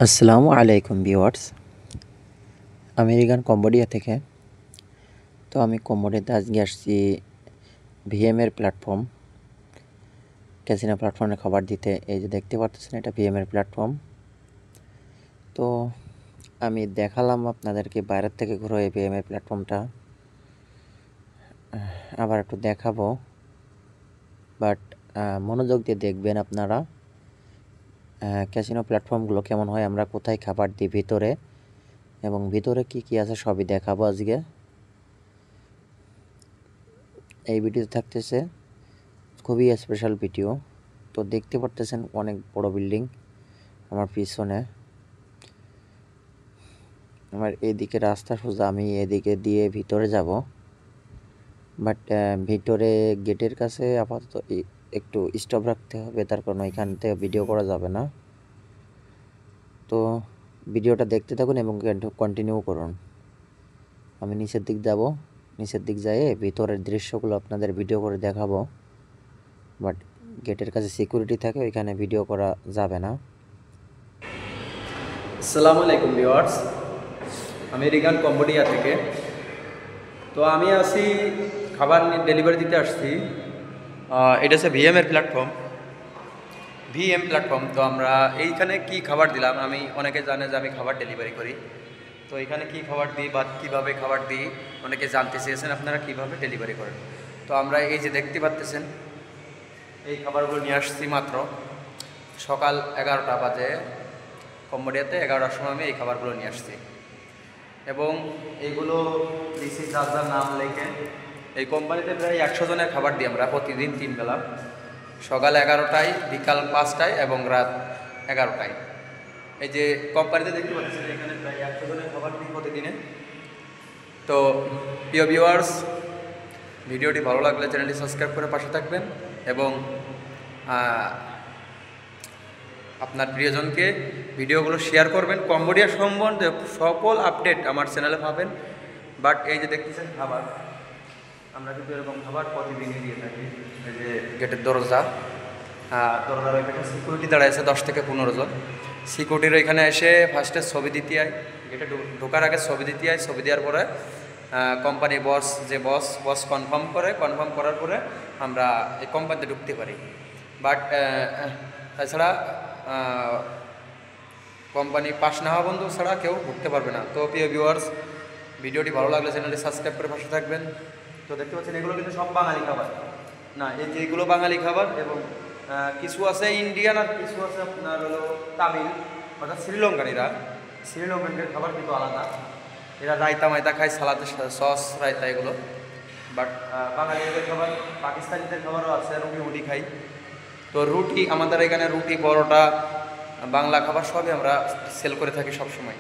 আসসালামু আলাইকুম viewers. American Cambodia থেকে। তো আমি কম্বোডিয়াতে আজকে আসছি ভিএমের প্ল্যাটফর্ম, ক্যাসিনো প্ল্যাটফর্মে খাবার দিতে। এই যে দেখতে পাচ্ছেন, এটা ভিএমের প্ল্যাটফর্ম। তো আমি দেখালাম আপনাদেরকে বাইরের থেকে ঘুরে এই ভিএমের প্ল্যাটফর্মটা, আবার একটু দেখাবো। বাট মনোযোগ দিয়ে দেখবেন আপনারা ক্যাসিনো প্ল্যাটফর্মগুলো কেমন হয়, আমরা কোথায় খাবার দিই ভিতরে, এবং ভিতরে কি কি আছে সবই দেখাবো আজকে। এই ভিডিওতে থাকতেছে খুবই স্পেশাল ভিডিও। তো দেখতে পারতেছেন অনেক বড় বিল্ডিং আমার পিছনে। আমার এদিকে রাস্তা সোজা, আমি এদিকে দিয়ে ভিতরে যাব। বাট ভিতরে গেটের কাছে আপাতত একটু স্টপ রাখতে হবে, তার কারণ এখান থেকে ভিডিও করা যাবে না। তো ভিডিওটা দেখতে থাকুন এবং কন্টিনিউ করুন। আমি নিচের দিক যাব, নিচের দিক যেয়ে ভিতরের দৃশ্যগুলো আপনাদের ভিডিও করে দেখাবো। বাট গেটের কাছে সিকিউরিটি থাকে, ওইখানে ভিডিও করা যাবে না। আসসালামু আলাইকুম ভিউয়ার্স, আমেরিকান কম্বোডিয়া থেকে। তো আমি আসি খাবার ডেলিভারি দিতে আসছি। এটা হচ্ছে ভিএমের প্ল্যাটফর্ম, ভিএম প্ল্যাটফর্ম। তো আমরা এইখানে কি খাবার দিলাম, আমি অনেকে জানে যে আমি খাবার ডেলিভারি করি। তো এখানে কি খাবার দিই বা কীভাবে খাবার দিই অনেকে জানতে চেয়েছেন আপনারা কিভাবে ডেলিভারি করেন। তো আমরা এই যে দেখতে পাচ্ছেন এই খাবারগুলো নিয়ে আসছি মাত্র সকাল 11টা বাজে। কম্বোডিয়াতে 11টার সময় আমি এই খাবারগুলো নিয়ে আসছি এবং এইগুলো দিছি যার যার নাম লেখে। এই কোম্পানিতে প্রায় 100 জনের খাবার দিই আমরা প্রতিদিন 3 বেলা, সকাল 11টায়, বিকাল 5টায় এবং রাত 11টায়। এই যে কোম্পানিতে দেখতে পাচ্ছেন এখানে প্রায় 100 জনের খাবার দিই প্রতিদিনে। তো প্রিয় ভিউয়ার্স, ভিডিওটি ভালো লাগলে চ্যানেলটি সাবস্ক্রাইব করে পাশে থাকবেন এবং আপনার প্রিয়জনকে ভিডিওগুলো শেয়ার করবেন। কম্বোডিয়া সম্বন্ধে সকল আপডেট আমার চ্যানেলে পাবেন। বাট এই যে দেখতেছেন খাবার, আমরা কিন্তু এরকম খাবার প্রতিদিনই দিয়ে থাকি। এই যে গেটের দরজার ওইখানে সিকিউরিটি দাঁড়াইছে 10 থেকে 15 জন। সিকিউরিটির ওইখানে এসে ফার্স্টে ছবি দিতে হয়, গেটে ঢোকার আগে ছবি দিতে হয়। ছবি দেওয়ার পরে কোম্পানি বস কনফার্ম করার পরে আমরা এই কোম্পানিতে ঢুকতে পারি। বাট তাছাড়া কোম্পানি পাস না হওয়া বন্ধু ছাড়া কেউ ঢুকতে পারবে না। তো প্রিয় ভিউয়ার্স, ভিডিওটি ভালো লাগলে চ্যানেলটি সাবস্ক্রাইব করে পাশে থাকবেন। তো দেখতে পাচ্ছেন এগুলো কিন্তু সব বাঙালি খাবার না, এই যেগুলো বাঙালি খাবার এবং কিছু আছে ইন্ডিয়ান আর কিছু আছে আপনার হলো তামিল, অর্থাৎ শ্রীলঙ্কানদের খাবার কিন্তু আলাদা। এরা রায়তা মায়তা খায়, সালাদের সস রায়তা এগুলো। বাট বাঙালিদের খাবার, পাকিস্তানিদের খাবারও আছে, রুটি খাই। তো রুটি আমাদের এখানে রুটি, পরোটা, বাংলা খাবার সবই আমরা সেল করে থাকি সব সময়।